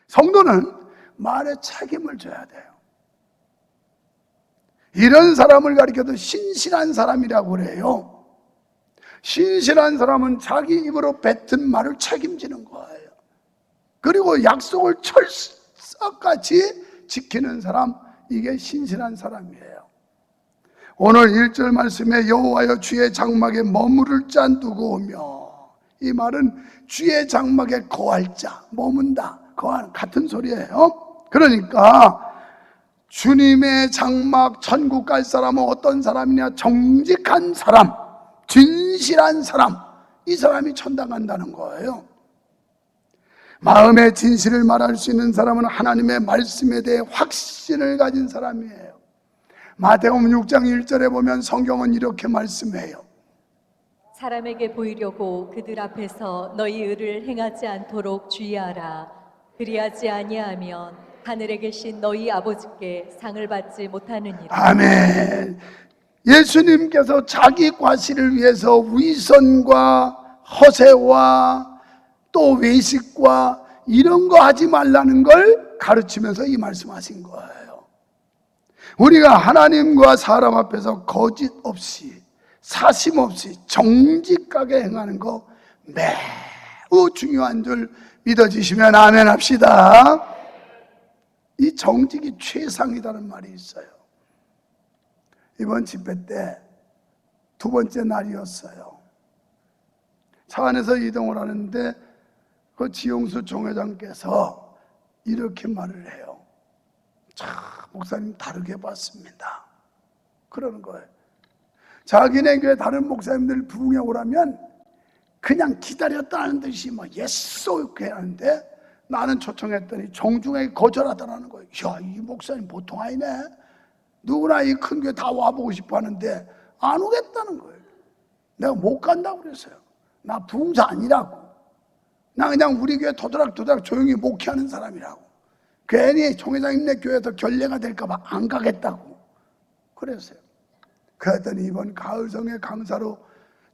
성도는 말에 책임을 져야 돼요. 이런 사람을 가리켜도 신실한 사람이라고 그래요. 신실한 사람은 자기 입으로 뱉은 말을 책임지는 거예요. 그리고 약속을 철석같이 지키는 사람, 이게 신실한 사람이에요. 오늘 1절 말씀에 여호와여 주의 장막에 머무를 자 누구 오며, 이 말은 주의 장막에 거할 자, 머문다, 거하는 같은 소리예요. 그러니까 주님의 장막, 천국 갈 사람은 어떤 사람이냐? 정직한 사람, 진실한 사람, 이 사람이 천당 간다는 거예요. 마음의 진실을 말할 수 있는 사람은 하나님의 말씀에 대해 확신을 가진 사람이에요. 마태복음 6장 1절에 보면 성경은 이렇게 말씀해요. 사람에게 보이려고 그들 앞에서 너희 의를 행하지 않도록 주의하라. 그리하지 아니하면 하늘에 계신 너희 아버지께 상을 받지 못하느니라. 아멘. 예수님께서 자기 과실을 위해서 위선과 허세와 또 외식과 이런 거 하지 말라는 걸 가르치면서 이 말씀하신 거예요. 우리가 하나님과 사람 앞에서 거짓 없이, 사심 없이 정직하게 행하는 거 매우 중요한 줄 믿어지시면 아멘 합시다. 이 정직이 최상이라는 말이 있어요. 이번 집회 때 두 번째 날이었어요. 차 안에서 이동을 하는데 그 지용수 총회장께서 이렇게 말을 해요. 참 목사님 다르게 봤습니다. 그러는 거예요. 자기네 교회 다른 목사님들 부흥회 오라면 그냥 기다렸다는 듯이 막 예쏘 이렇게 하는데, 나는 초청했더니 정중하게 거절하더라는 거예요. 야, 이 목사님 보통 아니네. 누구나 이 큰 교회 다 와보고 싶어 하는데 안 오겠다는 거예요. 내가 못 간다고 그랬어요. 나 부흥사 아니라고. 나 그냥 우리 교회 도드락도드락 조용히 목회하는 사람이라고. 괜히 총회장님네 교회에서 결례가 될까봐 안 가겠다고 그랬어요. 그랬더니 이번 가을성의 강사로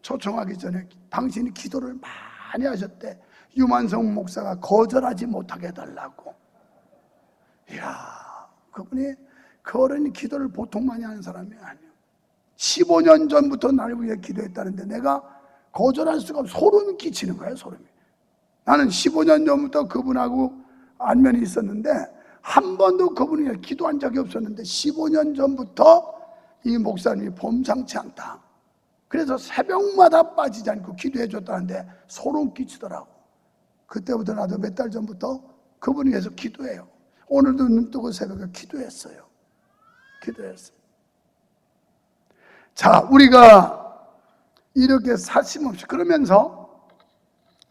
초청하기 전에 당신이 기도를 많이 하셨대. 유만성 목사가 거절하지 못하게 해달라고. 이야, 그분이 그 어른이 기도를 보통 많이 하는 사람이 아니에요. 15년 전부터 나를 위해 기도했다는데 내가 거절할 수가 없어. 소름이 끼치는 거예요, 소름이. 나는 15년 전부터 그분하고 안면이 있었는데 한 번도 그분이 위해 기도한 적이 없었는데 15년 전부터 이 목사님이 범상치 않다. 그래서 새벽마다 빠지지 않고 기도해 줬다는데 소름 끼치더라고. 그때부터 나도 몇 달 전부터 그분을 위해서 기도해요. 오늘도 눈 뜨고 새벽에 기도했어요. 자, 우리가 이렇게 사심 없이, 그러면서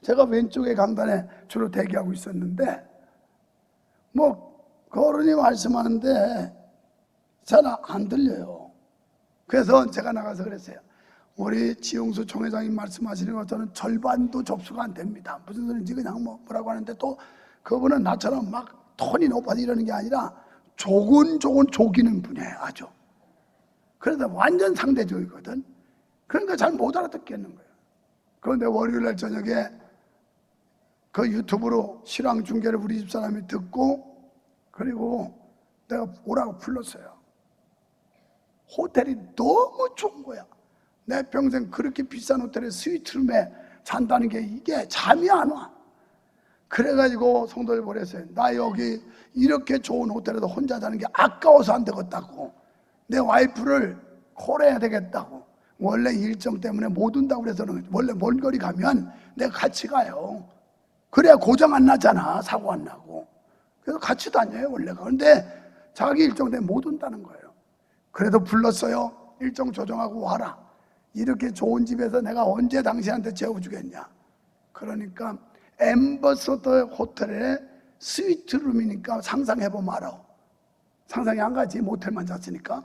제가 왼쪽에 강단에 주로 대기하고 있었는데 그 어른이 말씀하는데 잘 안 들려요. 그래서 제가 나가서 그랬어요. 우리 지용수 총회장님 말씀하시는 거 저는 절반도 접수가 안 됩니다. 무슨 소리인지 그냥 뭐라고 하는데, 또 그분은 나처럼 막 톤이 높아서 이러는 게 아니라 조곤조곤 조기는 분이에요. 아주. 그래서 완전 상대적이거든. 그러니까 잘 못 알아듣겠는 거예요. 그런데 월요일날 저녁에 그 유튜브로 실황 중계를 우리 집사람이 듣고, 그리고 내가 오라고 불렀어요. 호텔이 너무 좋은 거야. 내 평생 그렇게 비싼 호텔에 스위트룸에 잔다는 게 이게 잠이 안 와. 그래가지고 성도를 보냈어요. 나 여기 이렇게 좋은 호텔에서 혼자 자는 게 아까워서 안 되겠다고. 내 와이프를 콜해야 되겠다고. 원래 일정 때문에 못 온다고 그래서는, 원래 먼 거리 가면 내가 같이 가요. 그래야 고장 안 나잖아. 사고 안 나고. 그래서 같이 다녀요 원래가. 그런데 자기 일정 때문에 못 온다는 거예요. 그래도 불렀어요. 일정 조정하고 와라. 이렇게 좋은 집에서 내가 언제 당신한테 재워주겠냐. 그러니까 엠버서더 호텔에 스위트룸이니까 상상해보면 알아. 상상이 안 가지. 모텔만 잤으니까.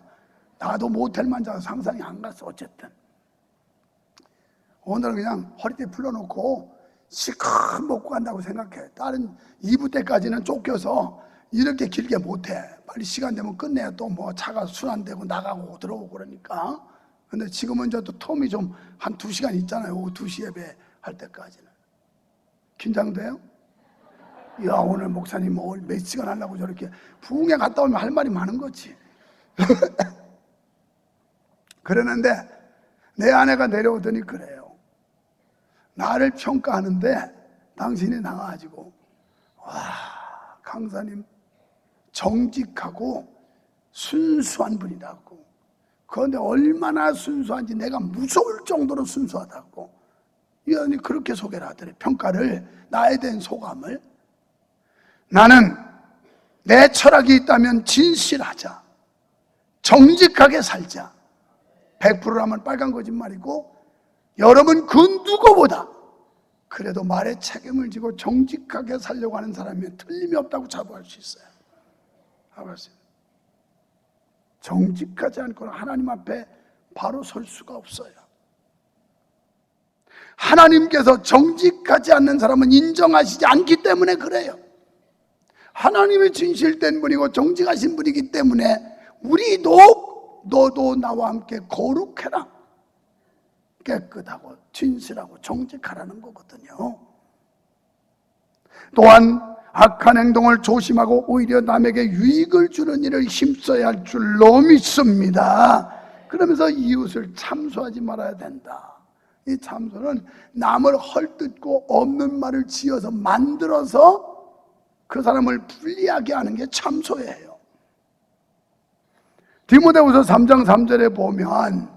나도 모텔만 자서 상상이 안 갔어. 어쨌든 오늘은 그냥 허리띠 풀어놓고 시컷 먹고 간다고 생각해. 다른 2부 때까지는 쫓겨서 이렇게 길게 못해. 빨리 시간 되면 끝내야 또 뭐 차가 순환되고 나가고 들어오고 그러니까. 근데 지금은 또 텀이 좀 한 2시간 있잖아요. 오후 2시 예배 할 때까지는. 긴장돼요? 야, 오늘 목사님 오늘 몇 시간 하려고 저렇게 부흥회 갔다 오면 할 말이 많은 거지. 그러는데 내 아내가 내려오더니 그래요. 나를 평가하는데 당신이 나가가지고, 와, 강사님 정직하고 순수한 분이라고. 그런데 얼마나 순수한지 내가 무서울 정도로 순수하다고 이언이 그렇게 소개를 하더래. 평가를, 나에 대한 소감을. 나는 내 철학이 있다면 진실하자, 정직하게 살자. 100%라면 빨간 거짓말이고, 여러분 그 누구보다 그래도 말에 책임을 지고 정직하게 살려고 하는 사람이면 틀림이 없다고 자부할 수 있어요. 알았어요. 정직하지 않고는 하나님 앞에 바로 설 수가 없어요. 하나님께서 정직하지 않는 사람은 인정하시지 않기 때문에 그래요. 하나님이 진실된 분이고 정직하신 분이기 때문에 우리도, 너도 나와 함께 거룩해라, 깨끗하고 진실하고 정직하라는 거거든요. 또한 악한 행동을 조심하고 오히려 남에게 유익을 주는 일을 힘써야 할 줄로 믿습니다. 그러면서 이웃을 참소하지 말아야 된다. 이 참소는 남을 헐뜯고 없는 말을 지어서 만들어서 그 사람을 불리하게 하는 게 참소예요. 디모데후서 3장 3절에 보면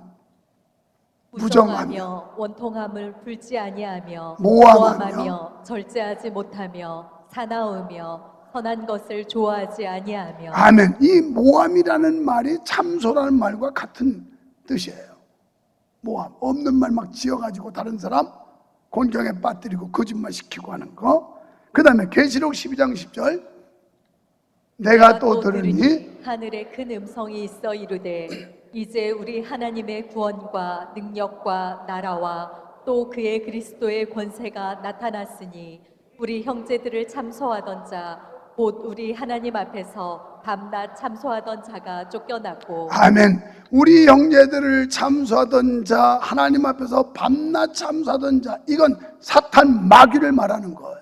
무정하며 원통함을 풀지 아니하며 모함하며 절제하지 못하며 사나우며 선한 것을 좋아하지 아니하며. 아멘. 이 모함이라는 말이 참소라는 말과 같은 뜻이에요. 모함, 없는 말 막 지어가지고 다른 사람 곤경에 빠뜨리고 거짓말 시키고 하는 거. 그 다음에 계시록 12장 10절, 내가 또 들으니 하늘에 큰 음성이 있어 이르되 이제 우리 하나님의 구원과 능력과 나라와 또 그의 그리스도의 권세가 나타났으니 우리 형제들을 참소하던 자 곧 우리 하나님 앞에서 밤낮 참소하던 자가 쫓겨났고. 아멘. 우리 형제들을 참소하던 자, 하나님 앞에서 밤낮 참소하던 자, 이건 사탄 마귀를 말하는 거예요.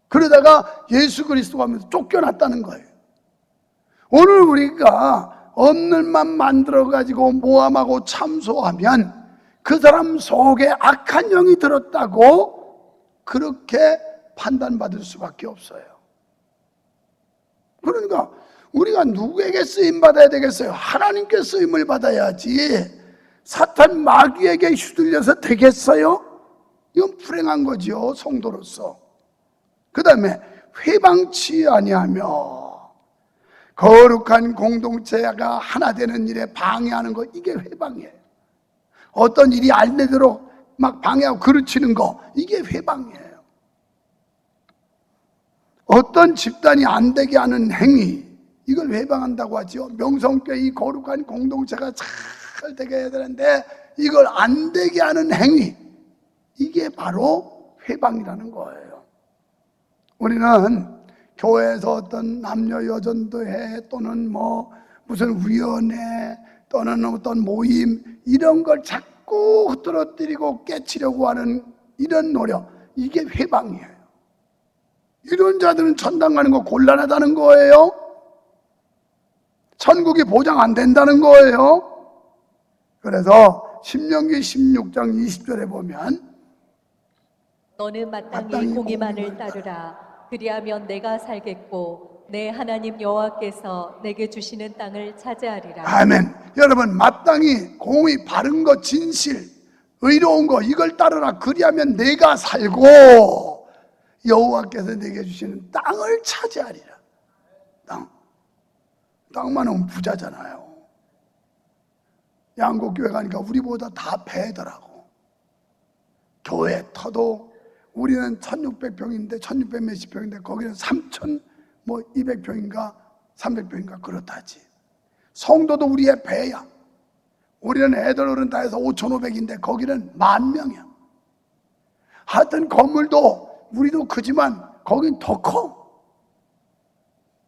그러다가 예수 그리스도가 하면서 쫓겨났다는 거예요. 오늘 우리가 없는 만 만들어가지고 모함하고 참소하면 그 사람 속에 악한 영이 들었다고 그렇게 판단받을 수밖에 없어요. 그러니까 우리가 누구에게 쓰임받아야 되겠어요? 하나님께 쓰임을 받아야지 사탄 마귀에게 휘둘려서 되겠어요? 이건 불행한 거죠, 성도로서. 그 다음에 회방치 아니하며, 거룩한 공동체가 하나 되는 일에 방해하는 거, 이게 회방이에요. 어떤 일이 안 되도록 막 방해하고 그르치는 거, 이게 회방이에요. 어떤 집단이 안 되게 하는 행위, 이걸 회방한다고 하죠. 명성교회 이 거룩한 공동체가 잘 되게 해야 되는데 이걸 안 되게 하는 행위, 이게 바로 회방이라는 거예요. 우리는 교회에서 어떤 남녀 여전도회 또는 무슨 위원회 또는 어떤 모임, 이런 걸 자꾸 떨어뜨리고 깨치려고 하는 이런 노력, 이게 회방이에요. 이런 자들은 천당 가는 거 곤란하다는 거예요. 천국이 보장 안 된다는 거예요. 그래서 신명기 16장 20절에 보면 너는 마땅히 공의만을 따르라. 그리하면 내가 살겠고 내 하나님 여호와께서 내게 주시는 땅을 차지하리라. 아멘. 여러분, 마땅히 공의, 바른 거, 진실, 의로운 거, 이걸 따르라. 그리하면 내가 살고 여호와께서 내게 주시는 땅을 차지하리라. 땅만 하면 부자잖아요. 양곡교회 가니까 우리보다 다 배더라고. 교회 터도 우리는 1600평인데 1600 몇십 평인데 거기는 3200평인가 300평인가 그렇다지. 성도도 우리의 배야. 우리는 애들 어른 다 해서 5500인데 거기는 10,000명이야. 하여튼 건물도 우리도 크지만 거긴 더 커.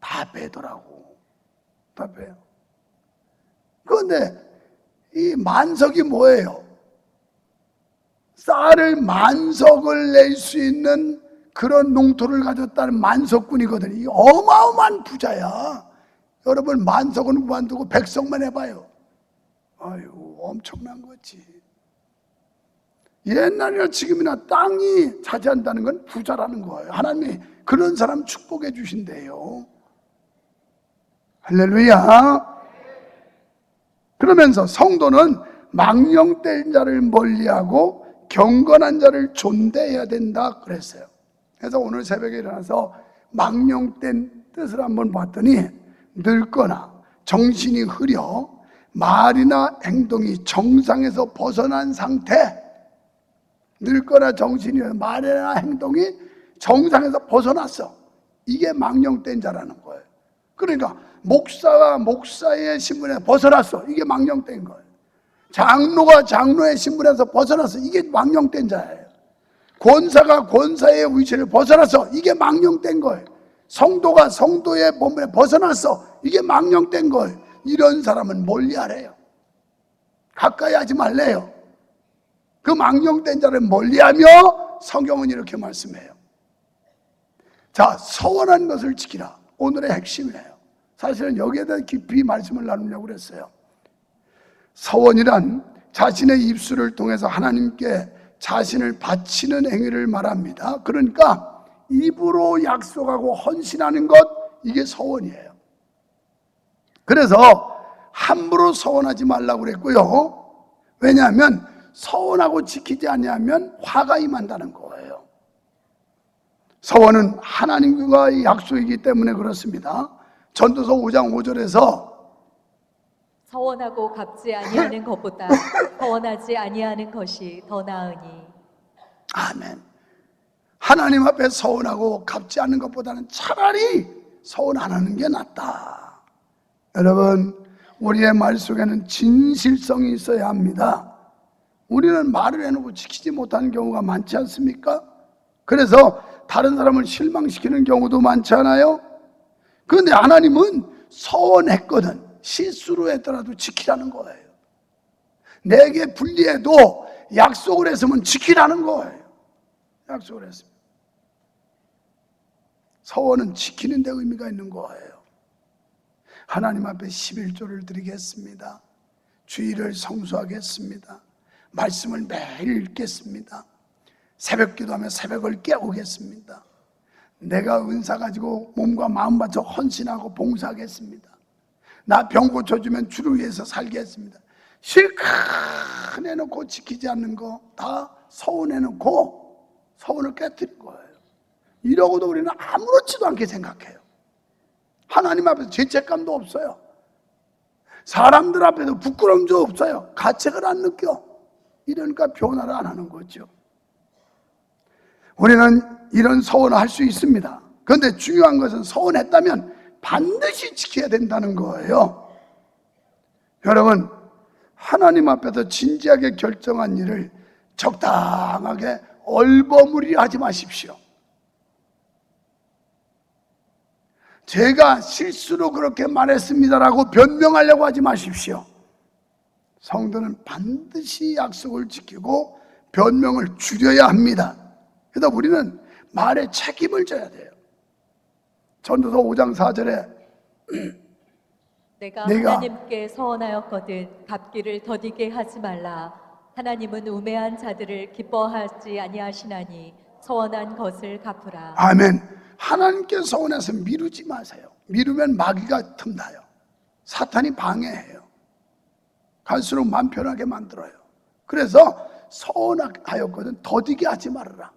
다 배더라고. 다 배요. 그런데 이 만석이 뭐예요? 쌀을 만석을 낼 수 있는 그런 농토를 가졌다는 만석군이거든요. 이 어마어마한 부자야. 여러분 만석은 그만두고 백석만 해봐요. 아유 엄청난 거지. 옛날이나 지금이나 땅이 차지한다는 건 부자라는 거예요. 하나님이 그런 사람 축복해 주신대요. 할렐루야. 그러면서 성도는 망령된 자를 멀리하고 경건한 자를 존대해야 된다 그랬어요. 그래서 오늘 새벽에 일어나서 망령된 뜻을 한번 봤더니 늙거나 정신이 흐려 말이나 행동이 정상에서 벗어난 상태. 늙거나 정신이 흐려 말이나 행동이 정상에서 벗어났어. 이게 망령된 자라는 거예요. 그러니까 목사가 목사의 신분에서 벗어났어. 이게 망령된 거예요. 장로가 장로의 신분에서 벗어났어. 이게 망령된 자예요. 권사가 권사의 위치를 벗어났어. 이게 망령된 거예요. 성도가 성도의 본분에 벗어났어. 이게 망령된 거예요. 이런 사람은 멀리하래요. 가까이 하지 말래요. 그 망령된 자를 멀리하며 성경은 이렇게 말씀해요. 자, 서원한 것을 지키라. 오늘의 핵심이에요. 사실은 여기에 대해 깊이 말씀을 나누려고 그랬어요. 서원이란 자신의 입술을 통해서 하나님께 자신을 바치는 행위를 말합니다. 그러니까 입으로 약속하고 헌신하는 것, 이게 서원이에요. 그래서 함부로 서원하지 말라고 그랬고요. 왜냐하면 서원하고 지키지 아니하면 화가 임한다는 거예요. 서원은 하나님과의 약속이기 때문에 그렇습니다. 전도서 5장 5절에서 서원하고 갚지 아니하는 것보다 서원하지 아니하는 것이 더 나으니. 아멘. 하나님 앞에 서원하고 갚지 않는 것보다는 차라리 서원 안 하는 게 낫다. 여러분, 우리의 말 속에는 진실성이 있어야 합니다. 우리는 말을 해놓고 지키지 못하는 경우가 많지 않습니까? 그래서 다른 사람을 실망시키는 경우도 많지 않아요? 그런데 하나님은 서원했거든. 실수로 했더라도 지키라는 거예요. 내게 불리해도 약속을 했으면 지키라는 거예요. 약속을 했습니다. 서원은 지키는 데 의미가 있는 거예요. 하나님 앞에 11조를 드리겠습니다. 주일을 성수하겠습니다. 말씀을 매일 읽겠습니다. 새벽 기도하며 새벽을 깨우겠습니다. 내가 은사 가지고 몸과 마음 바쳐 헌신하고 봉사하겠습니다. 나 병 고쳐주면 주를 위해서 살겠습니다. 실컷 해놓고 지키지 않는 거 다 서운해놓고 서운을 깨뜨린 거예요. 이러고도 우리는 아무렇지도 않게 생각해요. 하나님 앞에서 죄책감도 없어요. 사람들 앞에서 부끄러움도 없어요. 가책을 안 느껴. 이러니까 변화를 안 하는 거죠. 우리는 이런 서원을 할 수 있습니다. 그런데 중요한 것은 서원했다면 반드시 지켜야 된다는 거예요. 여러분, 하나님 앞에서 진지하게 결정한 일을 적당하게 얼버무리 하지 마십시오. 제가 실수로 그렇게 말했습니다라고 변명하려고 하지 마십시오. 성도는 반드시 약속을 지키고 변명을 줄여야 합니다. 그래서 우리는 말에 책임을 져야 돼요. 전도서 5장 4절에 내가 하나님께 서원하였거든 갚기를 더디게 하지 말라. 하나님은 우매한 자들을 기뻐하지 아니하시나니 서원한 것을 갚으라. 아멘. 하나님께 서원해서 미루지 마세요. 미루면 마귀가 틈나요. 사탄이 방해해요. 갈수록 마음 편하게 만들어요. 그래서 서원하였거든 더디게 하지 말아라.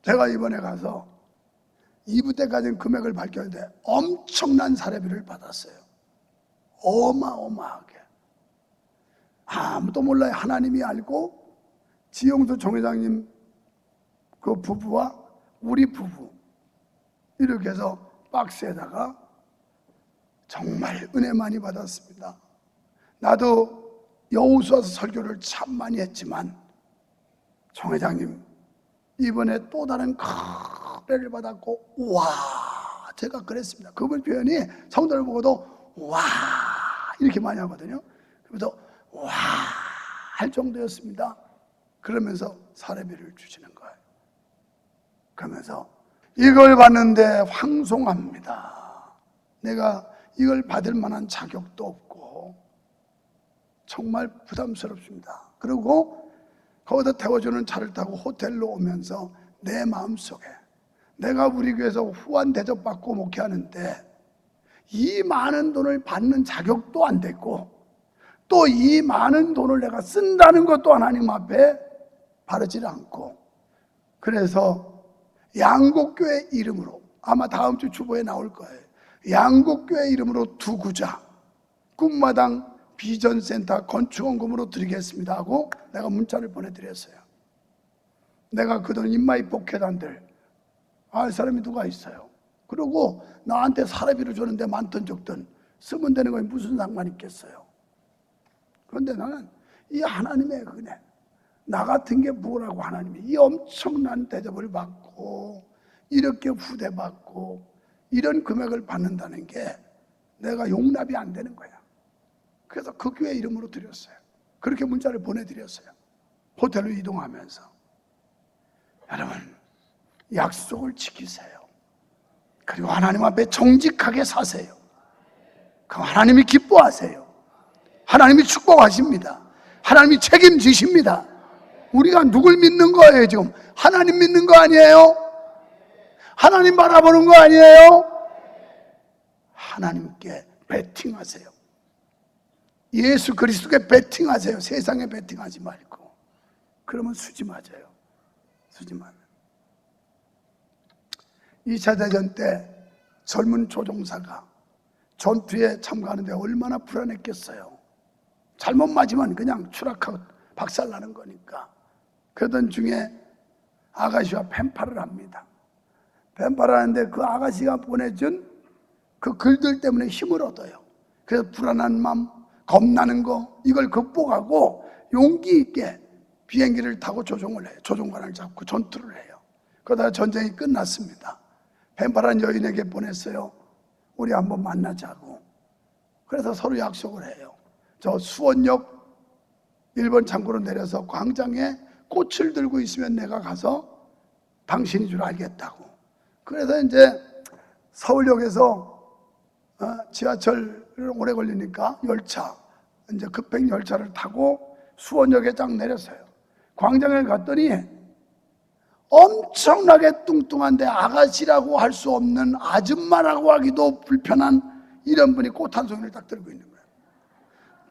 제가 이번에 가서 2부 때까지는 금액을 밝혔는데 엄청난 사례비를 받았어요. 어마어마하게. 아무도 몰라요. 하나님이 알고 지용수 총회장님 그 부부와 우리 부부 이렇게 해서 박스에다가 정말 은혜 많이 받았습니다. 나도 여호수아서 설교를 참 많이 했지만 총회장님 이번에 또 다른 큰 은혜를 받았고 와 제가 그랬습니다. 그분 표현이 성도를 보고도 와 이렇게 많이 하거든요. 그래서 와 할 정도였습니다. 그러면서 사례비를 주시는 거예요. 그러면서 이걸 받는데 황송합니다. 내가 이걸 받을 만한 자격도 없고 정말 부담스럽습니다. 그리고 거기다 태워주는 차를 타고 호텔로 오면서 내 마음속에 내가 우리 교회에서 후한 대접받고 목회하는데 이 많은 돈을 받는 자격도 안 됐고 또 이 많은 돈을 내가 쓴다는 것도 하나님 앞에 바르지 않고, 그래서 양곡교회 이름으로, 아마 다음 주 주보에 나올 거예요, 양곡교회 이름으로 두 구자 꿈마당 비전센터 건축원금으로 드리겠습니다 하고 내가 문자를 보내드렸어요. 내가 그 돈 인마이 복회단들 알 사람이 누가 있어요. 그리고 나한테 사례비를 주는데 많든 적든 쓰면 되는 거에 무슨 상관이 있겠어요. 그런데 나는 이 하나님의 은혜, 나 같은 게 뭐라고 하나님이 이 엄청난 대접을 받고 이렇게 후대받고 이런 금액을 받는다는 게 내가 용납이 안 되는 거야. 그래서 그 교회 이름으로 드렸어요. 그렇게 문자를 보내드렸어요. 호텔로 이동하면서. 여러분, 약속을 지키세요. 그리고 하나님 앞에 정직하게 사세요. 그럼 하나님이 기뻐하세요. 하나님이 축복하십니다. 하나님이 책임지십니다. 우리가 누굴 믿는 거예요 지금? 하나님 믿는 거 아니에요? 하나님 바라보는 거 아니에요? 하나님께 베팅하세요. 예수 그리스도께 베팅하세요. 세상에 베팅하지 말고. 그러면 수지 맞아요. 수지 맞아요. 2차 대전 때 젊은 조종사가 전투에 참가하는데 얼마나 불안했겠어요. 잘못 맞으면 그냥 추락하고 박살나는 거니까. 그러던 중에 아가씨와 펜팔을 합니다. 펜팔을 하는데 그 아가씨가 보내준 그 글들 때문에 힘을 얻어요. 그래서 불안한 마음, 겁나는 거, 이걸 극복하고 용기 있게 비행기를 타고 조종을 해요. 조종관을 잡고 전투를 해요. 그러다가 전쟁이 끝났습니다. 펜팔한 여인에게 보냈어요. 우리 한번 만나자고. 그래서 서로 약속을 해요. 저 수원역 1번 창고로 내려서 광장에 꽃을 들고 있으면 내가 가서 당신인 줄 알겠다고. 그래서 이제 서울역에서 지하철을 오래 걸리니까 열차, 이제 급행 열차를 타고 수원역에 딱 내렸어요. 광장에 갔더니 엄청나게 뚱뚱한데 아가씨라고 할 수 없는, 아줌마라고 하기도 불편한 이런 분이 꽃 한 송이를 딱 들고 있는 거예요.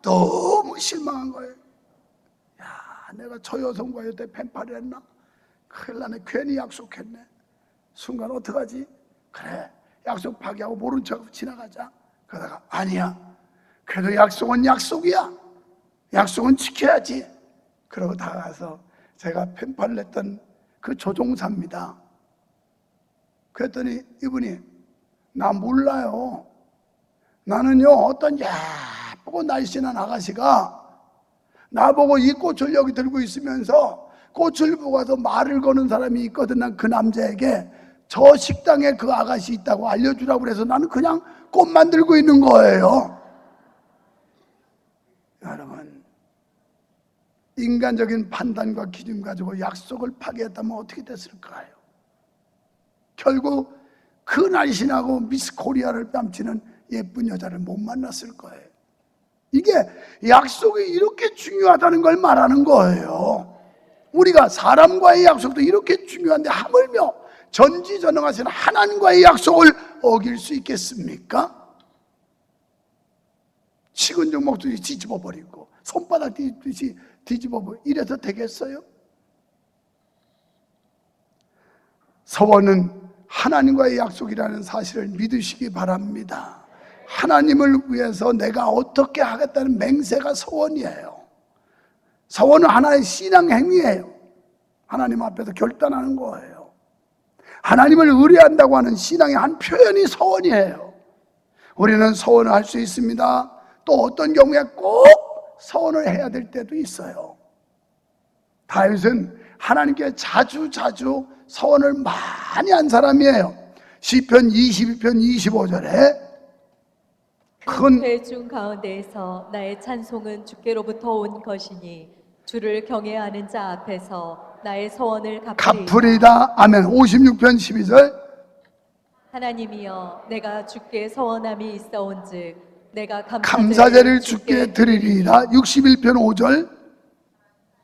너무 실망한 거예요. 야, 내가 저 여성과 여태 펜팔을 했나? 큰일 나네. 괜히 약속했네. 순간 어떡하지? 그래, 약속 파기하고 모른 척 지나가자. 그러다가 아니야, 그래도 약속은 약속이야. 약속은 지켜야지. 그러고 다가가서 제가 펜팔을 했던 그 조종사입니다. 그랬더니 이분이 나 몰라요. 나는요 어떤 예쁘고 날씬한 아가씨가 나보고 이 꽃을 여기 들고 있으면서 꽃을 보고 와서 말을 거는 사람이 있거든. 난 그 남자에게 저 식당에 그 아가씨 있다고 알려주라고 그래서 나는 그냥 꽃만 들고 있는 거예요. 여러분, 인간적인 판단과 기준 가지고 약속을 파기했다면 어떻게 됐을까요? 결국 그 날씬하고 미스 코리아를 뺨치는 예쁜 여자를 못 만났을 거예요. 이게 약속이 이렇게 중요하다는 걸 말하는 거예요. 우리가 사람과의 약속도 이렇게 중요한데 하물며 전지전능하신 하나님과의 약속을 어길 수 있겠습니까? 식은 죽 먹듯이 뒤집어버리고 손바닥 뒤집듯이 뒤집어버리고 이래서 되겠어요? 서원은 하나님과의 약속이라는 사실을 믿으시기 바랍니다. 하나님을 위해서 내가 어떻게 하겠다는 맹세가 서원이에요. 서원은 하나의 신앙 행위예요. 하나님 앞에서 결단하는 거예요. 하나님을 의뢰한다고 하는 신앙의 한 표현이 서원이에요. 우리는 서원을 할 수 있습니다. 또 어떤 경우에 꼭 서원을 해야 될 때도 있어요. 다윗은 하나님께 자주 서원을 많이 한 사람이에요. 시편 22편 25절에 큰 회중 가운데에서 나의 찬송은 주께로부터 온 것이니 주를 경외하는 자 앞에서 나의 소원을 갚으리이다. 갚으리다. 아멘. 56편 12절. 하나님이여 내가 주께 서원함이 있어온즉 내가 감사제를 주께 드리리이다. 61편 5절.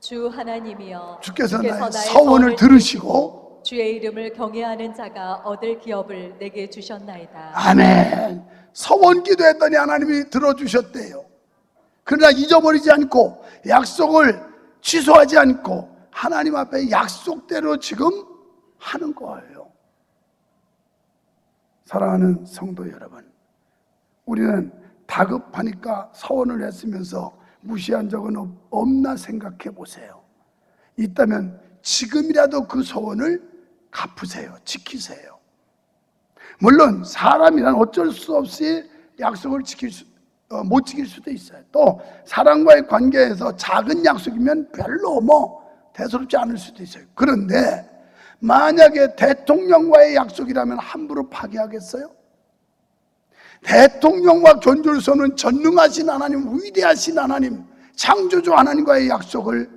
주 하나님이여 주께서 나의 서원을 들으시고 주의 이름을 경외하는 자가 얻을 기업을 내게 주셨나이다. 아멘. 서원 기도했더니 하나님이 들어주셨대요. 그러나 잊어버리지 않고 약속을 취소하지 않고 하나님 앞에 약속대로 지금 하는 거예요. 사랑하는 성도 여러분, 우리는 다급하니까 서원을 했으면서 무시한 적은 없나 생각해 보세요. 있다면 지금이라도 그 서원을 갚으세요. 지키세요. 물론 사람이란 어쩔 수 없이 약속을 못 지킬 수도 있어요. 또 사람과의 관계에서 작은 약속이면 별로 대수롭지 않을 수도 있어요. 그런데 만약에 대통령과의 약속이라면 함부로 파기하겠어요? 대통령과 견줄서는 전능하신 하나님, 위대하신 하나님, 창조주 하나님과의 약속을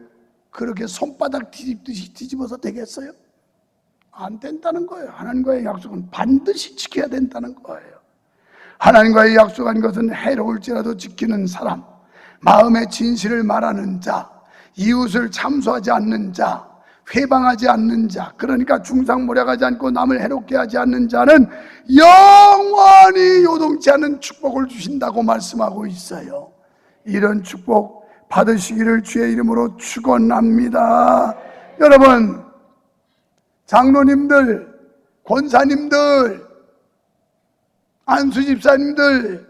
그렇게 손바닥 뒤집듯이 뒤집어서 되겠어요? 안 된다는 거예요. 하나님과의 약속은 반드시 지켜야 된다는 거예요. 하나님과의 약속한 것은 해로울지라도 지키는 사람, 마음의 진실을 말하는 자, 이웃을 참소하지 않는 자, 회방하지 않는 자, 그러니까 중상모략하지 않고 남을 해롭게 하지 않는 자는 영원히 요동치 않은 축복을 주신다고 말씀하고 있어요. 이런 축복 받으시기를 주의 이름으로 축원합니다. 여러분, 장로님들, 권사님들, 안수집사님들,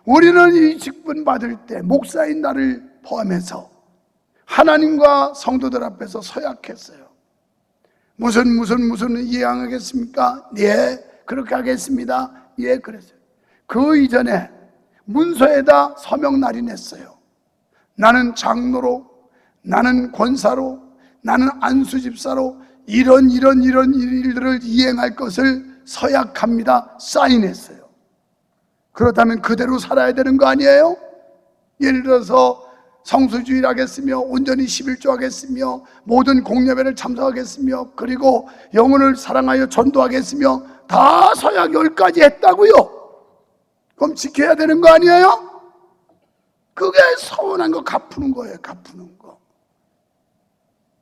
우리는 이 직분 받을 때 목사인 나를 포함해서 하나님과 성도들 앞에서 서약했어요. 무슨 이해하겠습니까? 예, 그렇게 하겠습니다. 예, 그랬어요. 그 이전에 문서에다 서명 날인했어요. 나는 장로로, 나는 권사로, 나는 안수집사로 이런 일들을 이행할 것을 서약합니다. 사인했어요. 그렇다면 그대로 살아야 되는 거 아니에요? 예를 들어서 성수주의를 하겠으며 온전히 11조 하겠으며 모든 공예배를 참석하겠으며 그리고 영혼을 사랑하여 전도하겠으며 다 서약 10가지 했다고요? 그럼 지켜야 되는 거 아니에요? 그게 서운한 거 갚는 거예요. 갚는 거.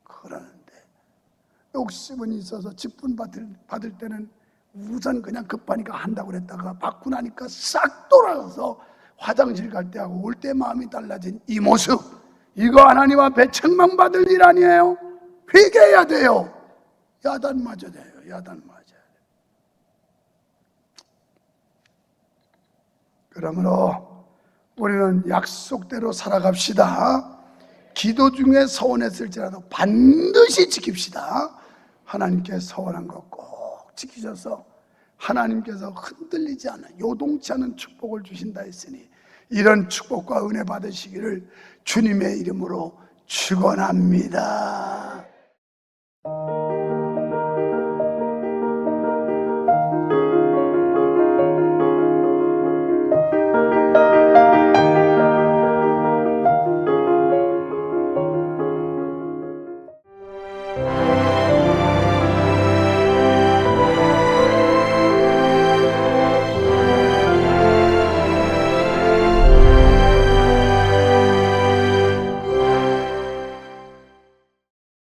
그러는데 욕심은 있어서 직분 받을 때는 우선 그냥 급하니까 한다고 그랬다가 받고 나니까 싹 돌아서 화장실 갈 때 하고 올 때 마음이 달라진 이 모습, 이거 하나님 앞에 책망받을 일 아니에요? 회개해야 돼요. 야단 맞아야 돼요. 야단 맞아야 돼요. 그러므로 우리는 약속대로 살아갑시다. 기도 중에 서원했을지라도 반드시 지킵시다. 하나님께 서원한 거 꼭 지키셔서 하나님께서 흔들리지 않아 요동치 않은 축복을 주신다 했으니 이런 축복과 은혜 받으시기를 주님의 이름으로 축원합니다.